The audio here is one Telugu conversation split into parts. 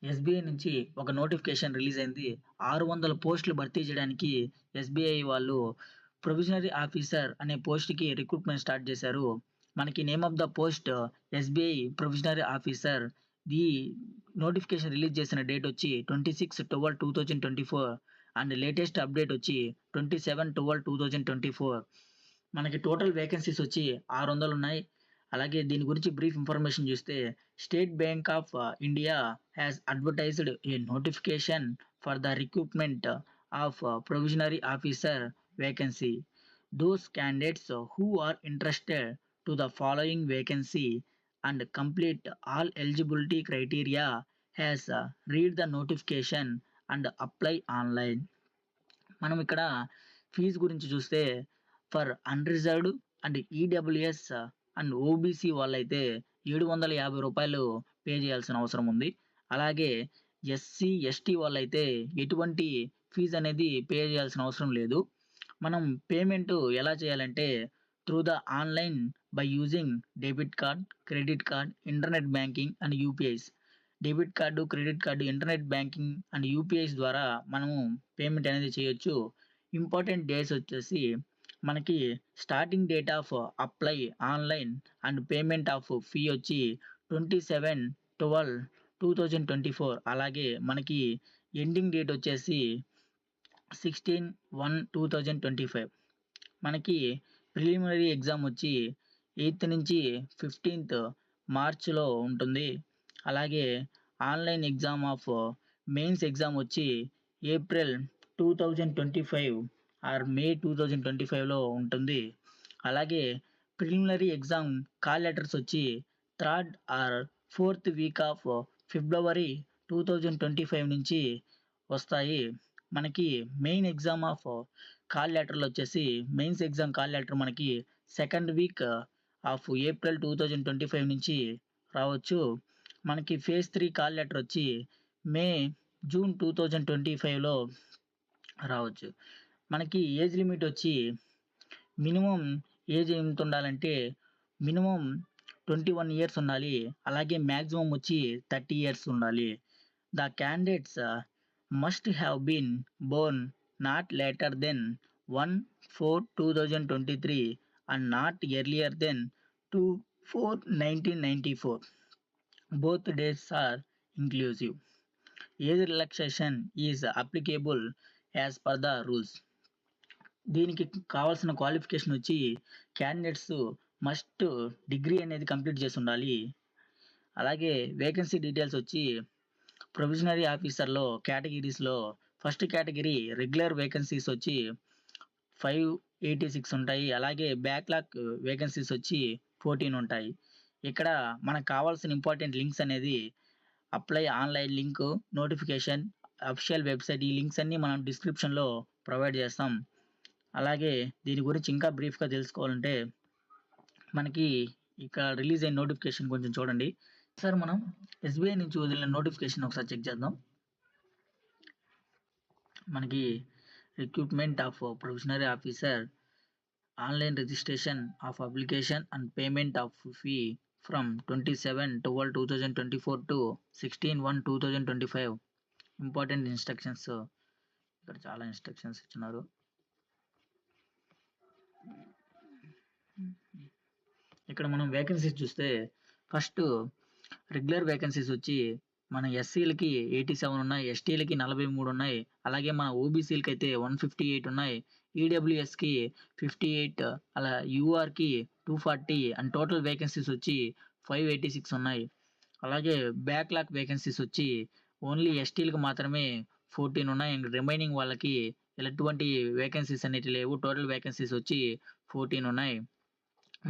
ఎస్‌బీఐ నుంచి ఒక నోటిఫికేషన్ రిలీజ్ అయింది. 600 పోస్టులు భర్తీ చేయడానికి ఎస్‌బీఐ వాళ్ళు ప్రొవిజనరీ ఆఫీసర్ అనే పోస్ట్‌కి రిక్రూట్‌మెంట్ స్టార్ట్ చేశారు. మనకి name of the post SBI provisionary officer. ఈ నోటిఫికేషన్ రిలీజ్ చేసిన డేట్ వచ్చి 26/12/2024 అండ్ లేటెస్ట్ అప్డేట్ వచ్చి 27/12/2024. మనకి టోటల్ వేకెన్సీస్ వచ్చి 600 ఉన్నాయి. అలాగే దీని గురించి బ్రీఫ్ ఇన్ఫర్మేషన్ చూస్తే State Bank of India has advertised a notification for the recruitment of provisionary officer vacancy. Those candidates who are interested to the following vacancy and complete all eligibility criteria has read the notification and apply online. మనం ఇక్కడ ఫీజు గురించి చూస్తే for unreserved and EWS and OBC వాళ్ళైతే ₹750 పే చేయాల్సిన అవసరం ఉంది. అలాగే ఎస్సీ, ఎస్టీ వాళ్ళైతే ఎటువంటి ఫీజు అనేది పే చేయాల్సిన అవసరం లేదు. మనం పేమెంట్ ఎలా చేయాలంటే through the online by using debit card, credit card, internet banking and UPIs. Debit card, credit card, internet banking and UPIs ద్వారా మనము పేమెంట్ అనేది చేయొచ్చు. ఇంపార్టెంట్ డేట్స్ వచ్చేసి మనకి starting date of apply online and payment of fee వచ్చి 27/12/2024. అలాగే మనకి ఎండింగ్ డేట్ వచ్చేసి 16/1/2025. మనకి ప్రిలిమినరీ ఎగ్జామ్ వచ్చి 8థ్ నుంచి 15థ్ మార్చ్‌లో ఉంటుంది. అలాగే online exam of mains exam వచ్చి ఏప్రిల్ 2025 ఆర్ మే 2025లో ఉంటుంది. అలాగే ప్రిలిమినరీ ఎగ్జామ్ కాల్ లెటర్స్ వచ్చి 3rd are 4th week of February 2025 నుంచి వస్తాయి. మనకి మెయిన్ ఎగ్జామ్ ఆఫ్ కాల్ లెటర్‌లు వచ్చేసి మెయిన్స్ ఎగ్జామ్ కాల్ లెటర్ మనకి 2nd వీక్ ఆఫ్ ఏప్రిల్ 2025 నుంచి రావచ్చు. మనకి ఫేజ్ 3 కాల్ లెటర్ వచ్చి మే, జూన్ 2025లో రావచ్చు. మనకి ఏజ్ లిమిట్ వచ్చి మినిమమ్ ఏజ్ ఎంత ఉండాలంటే మినిమమ్ 21 ఇయర్స్ ఉండాలి. అలాగే మాక్సిమం వచ్చి 30 ఇయర్స్ ఉండాలి. The candidates must have been born not later than 1/4/2023 and not earlier than 2/4/1994. Both dates are inclusive. Age relaxation is applicable as per the rules. దీనికి కావాల్సిన క్వాలిఫికేషన్ వచ్చి క్యాండిడేట్స్ మస్ట్ డిగ్రీ అనేది కంప్లీట్ చేసి ఉండాలి. అలాగే వేకెన్సీ డీటెయిల్స్ వచ్చి ప్రొవిజనరీ ఆఫీసర్‌లో కేటగిరీస్‌లో ఫస్ట్ కేటగిరీ రెగ్యులర్ వేకెన్సీస్ వచ్చి 586 ఉంటాయి. అలాగే బ్యాక్‌లాగ్ వేకెన్సీస్ వచ్చి 14 ఉంటాయి. ఇక్కడ మనకు కావాల్సిన ఇంపార్టెంట్ లింక్స్ అనేది apply online link, notification, official website, ఈ లింక్స్ అన్నీ మనం డిస్క్రిప్షన్‌లో ప్రొవైడ్ చేస్తాం. అలాగే దీని గురించి ఇంకా బ్రీఫ్‌గా తెలుసుకోవాలంటే మనకి ఇక్కడ రిలీజ్ అయిన నోటిఫికేషన్ కొంచెం చూడండి. సార్ మనం ఎస్‌బీఐ నుంచి వదిలిన నోటిఫికేషన్ ఒకసారి చెక్ చేద్దాం. మనకి recruitment of provisionary officer online registration of application and payment of fee from 27/12/2024 to 16/1/2025. Important instructions. ఇక్కడ చాలా ఇన్‌స్ట్రక్షన్స్ ఇచ్చున్నారు. ఇక్కడ మనం వేకెన్సీస్ చూస్తే ఫస్ట్ రెగ్యులర్ వేకెన్సీస్ వచ్చి మన ఎస్సీలకి 87 ఉన్నాయి, ఎస్టీలకి 43 ఉన్నాయి. అలాగే మన ఓబీసీలకి అయితే 158 ఉన్నాయి, ఈడబ్ల్యూఎస్‌కి 58, అలా యూఆర్‌కి 240 అండ్ టోటల్ వేకెన్సీస్ వచ్చి 586 ఉన్నాయి. అలాగే బ్యాక్‌లాగ్ వేకెన్సీస్ వచ్చి ఓన్లీ ఎస్టీలకి మాత్రమే 14 ఉన్నాయి అండ్ రిమైనింగ్ వాళ్ళకి ఎటువంటి వేకెన్సీస్ అనేటివి లేవు. టోటల్ వేకెన్సీస్ వచ్చి 14 ఉన్నాయి.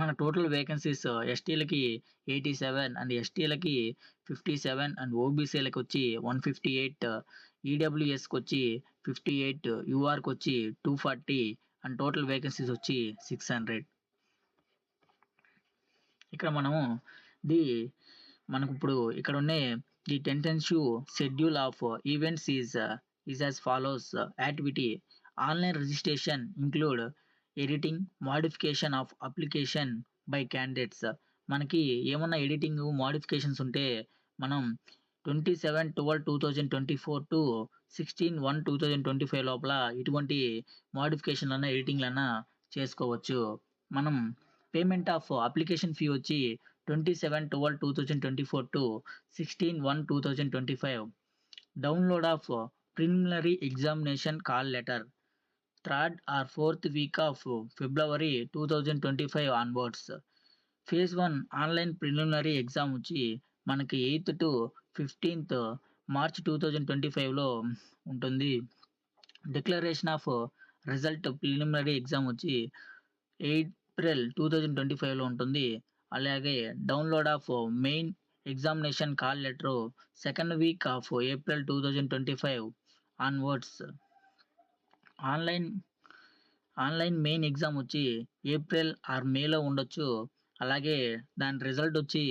మన టోటల్ వేకెన్సీస్ ఎస్టీలకి 87 అండ్ ఎస్టీలకి 57 అండ్ ఓబీసీలకి వచ్చి 158, ఈడబ్ల్యూఎస్‌కి వచ్చి 58, యూఆర్‌కి వచ్చి 240 అండ్ టోటల్ వేకెన్సీస్ వచ్చి 600. ఇక్కడ మనము మనకు ఇప్పుడు ఇక్కడ ఉన్న the tentative schedule of events is as follows. Activity online registration include editing, modification of application by candidates. మనకి ఏమన్నా ఎడిటింగ్, మోడిఫికేషన్స్ ఉంటే మనం 27/12/2024 టు 16/1/2025 లోపల ఇటువంటి మోడిఫికేషన్‌లన్నా, ఎడిటింగ్‌లన్నా చేసుకోవచ్చు. మనం పేమెంట్ ఆఫ్ అప్లికేషన్ ఫీ వచ్చి 27/12/2024 to 16/1/2025. Download of preliminary examination call letter third or fourth week of February 2025 onwards. Phase 1 online preliminary exam వచ్చి మనకి 8థ్ టు 15థ్ మార్చ్ 2025లో ఉంటుంది. Declaration of result preliminary exam వచ్చి ఏప్రిల్ 2025లో ఉంటుంది. అలాగే download of main examination call letter second week off April 2025 onwards. Online online main exam వచ్చి ఏప్రిల్ ఆర్ మేలో ఉండొచ్చు. అలాగే దాని రిజల్ట్ వచ్చి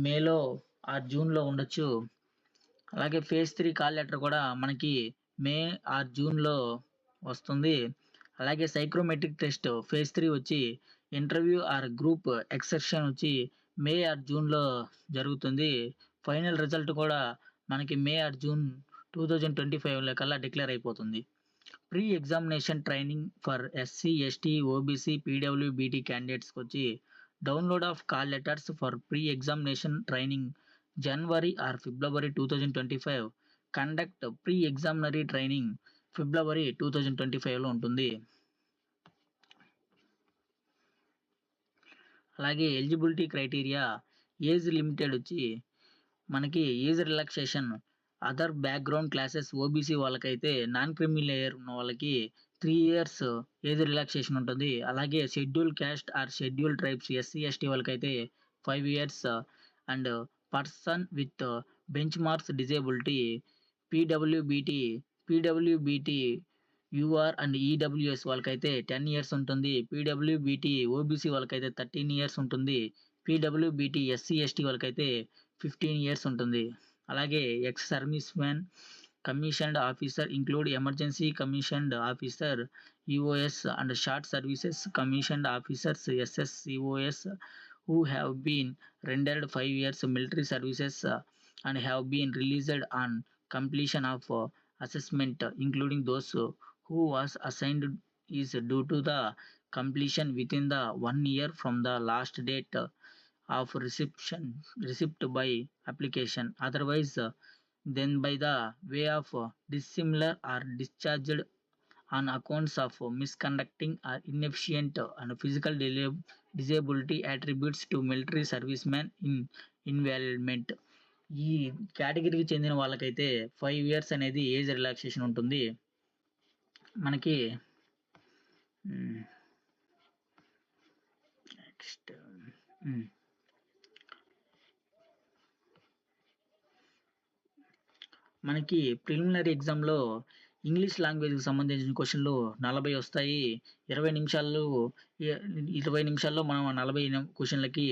మేలో ఆర్ జూన్‌లో ఉండొచ్చు. అలాగే ఫేజ్ 3 కాల్ లెటర్ కూడా మనకి మే ఆర్ జూన్‌లో వస్తుంది. అలాగే సైక్రోమెట్రిక్ టెస్ట్ ఫేజ్ 3 వచ్చి ఇంటర్వ్యూ ఆర్ గ్రూప్ ఎక్సెప్షన్ వచ్చి మే ఆర్ జూన్‌లో జరుగుతుంది. ఫైనల్ రిజల్ట్ కూడా మనకి మే ఆర్ జూన్ 2025 కల్లా డిక్లేర్ అయిపోతుంది. Pre examination training for SC, ST, OBC, PWBD క్యాండిడేట్స్‌కి వచ్చి download of call letters for pre examination training January or February 2025. Conduct pre examination training February 2025లో ఉంటుంది. అలాగే ఎలిజిబిలిటీ క్రైటీరియా ఏజ్ లిమిటెడ్ వచ్చి మనకి age relaxation other background classes OBC వాళ్ళకైతే నాన్ క్రిమీ లేయర్ ఉన్న వాళ్ళకి 3 ఇయర్స్ ఏజ్ రిలాక్సేషన్ ఉంటుంది. అలాగే schedule caste or schedule tribes SC, ST వాళ్ళకైతే 5 years and person with benchmarks disability PWBD UR and EWS వాళ్ళకైతే 10 ఇయర్స్ ఉంటుంది. పీడబ్ల్యూబీటీ ఓబీసీ వాళ్ళకైతే 13 ఇయర్స్ ఉంటుంది. పీడబ్ల్యూబీటీ ఎస్సీ, ఎస్టీ వాళ్ళకైతే 15 ఇయర్స్ ఉంటుంది. అలాగే ex serviceman commissioned officer include emergency commissioned officer EOS and short services commissioned officers ఎస్ఎస్సిఓఎస్ who have been rendered 5 years military services and have been released on completion of assessment, including those who was assigned is due to the completion within the 1 year from the last date of receipt by application, otherwise then by the way of dissimilar or discharged on accounts of misconducting or inefficient and physical disability attributes to military servicemen in invalidment. ఈ కేటగిరీకి చెందిన వాళ్ళకైతే 5 ఇయర్స్ అనేది ఏజ్ రిలాక్సేషన్ ఉంటుంది. మనకి నెక్స్ట్ మనకి ప్రిలిమినరీ ఎగ్జామ్‌లో ఇంగ్లీష్ లాంగ్వేజ్‌కి సంబంధించిన క్వెషన్‌లు 40 వస్తాయి. 20 నిమిషాల్లో మనం 40 క్వెషన్‌లకి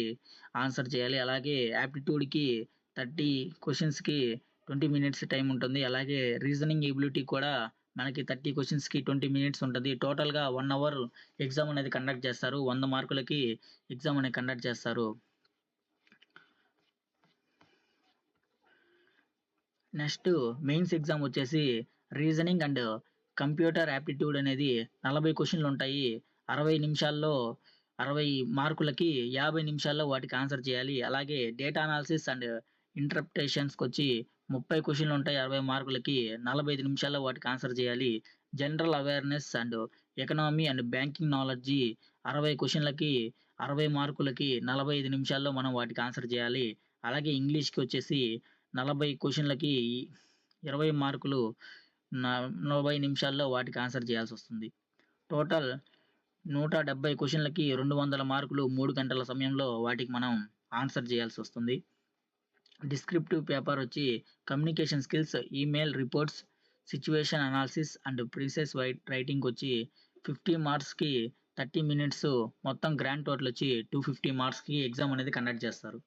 ఆన్సర్ చేయాలి. అలాగే యాప్టిట్యూడ్‌కి 30 క్వెషన్స్‌కి 20 మినిట్స్ టైం ఉంటుంది. అలాగే రీజనింగ్ ఎబిలిటీ కూడా మనకి 30 క్వెషన్స్‌కి 20 మినిట్స్ ఉంటది. టోటల్‌గా 1 అవర్ ఎగ్జామ్ అనేది కండక్ట్ చేస్తారు. 100 మార్కులకి ఎగ్జామ్ అనేది కండక్ట్ చేస్తారు. నెక్స్ట్ మెయిన్స్ ఎగ్జామ్ వచ్చేసి రీజనింగ్ అండ్ కంప్యూటర్ యాప్టిట్యూడ్ అనేది 40 క్వెషన్‌లు ఉంటాయి. 60 మార్కులకి 50 నిమిషాల్లో వాటికి ఆన్సర్ చేయాలి. అలాగే డేటా అనాలిసిస్ అండ్ ఇంటర్ప్రిటేషన్స్‌కి వచ్చి 30 క్వెషన్‌లు ఉంటాయి. 60 మార్కులకి 45 నిమిషాల్లో వాటికి ఆన్సర్ చేయాలి. General awareness and economy and banking knowledge 60 క్వెషన్‌లకి 60 మార్కులకి 45 నిమిషాల్లో మనం వాటికి ఆన్సర్ చేయాలి. అలాగే ఇంగ్లీష్‌కి వచ్చేసి 40 క్వెషన్‌లకి 20 మార్కులు 40 నిమిషాల్లో వాటికి ఆన్సర్ చేయాల్సి వస్తుంది. టోటల్ 170 క్వెషన్‌లకి 200 మార్కులు 3 గంటల సమయంలో వాటికి మనం ఆన్సర్ చేయాల్సి వస్తుంది. డిస్క్రిప్టివ్ పేపర్ వచ్చి communication skills, email reports, situation analysis and precise రైటింగ్‌కి వచ్చి 50 మార్క్స్‌కి 30 మినిట్స్ మొత్తం గ్రాండ్ టోటల్ వచ్చి 250 మార్క్స్‌కి ఎగ్జామ్ అనేది కండక్ట్ చేస్తారు.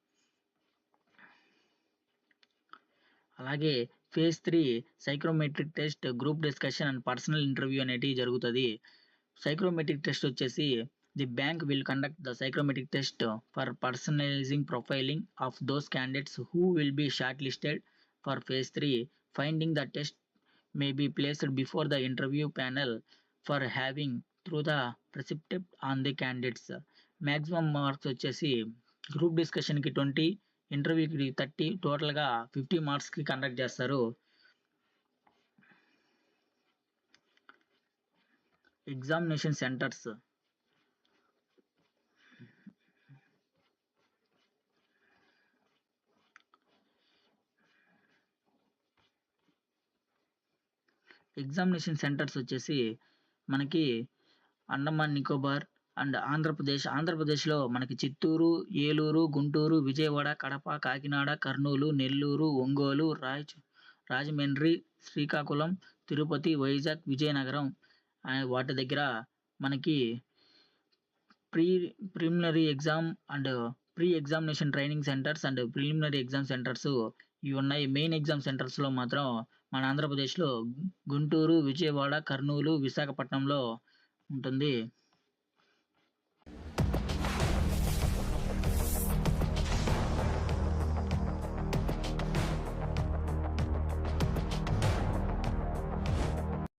అలాగే phase 3 psychrometric test, group discussion and personal interview అనేటివి జరుగుతది. సైక్రోమెట్రిక్ టెస్ట్ వచ్చేసి The bank will conduct the psychometric test for personalizing profiling of those candidates who will be shortlisted for phase 3. Finding the test may be placed before the interview panel for having through the precipitate on the candidates. Maximum marks వచ్చేసి గ్రూప్ డిస్కషన్కి 20, ఇంటర్వ్యూకి 30, టోటల్గా 50 మార్క్స్కి కండక్ట్ చేస్తారు. ఎగ్జామినేషన్ సెంటర్స్ వచ్చేసి మనకి అండమాన్ నికోబార్ అండ్ ఆంధ్రప్రదేశ్లో మనకి చిత్తూరు, ఏలూరు, గుంటూరు, విజయవాడ, కడప, కాకినాడ, కర్నూలు, నెల్లూరు, ఒంగోలు, రాజమండ్రి, శ్రీకాకుళం, తిరుపతి, వైజాగ్, విజయనగరం వాటి దగ్గర మనకి preliminary exam and pre examination training centres and preliminary exam centres ఇవి ఉన్నాయి. మెయిన్ ఎగ్జామ్ సెంటర్స్లో మాత్రం మన ఆంధ్రప్రదేశ్లో గుంటూరు, విజయవాడ, కర్నూలు, విశాఖపట్నంలో ఉంటుంది.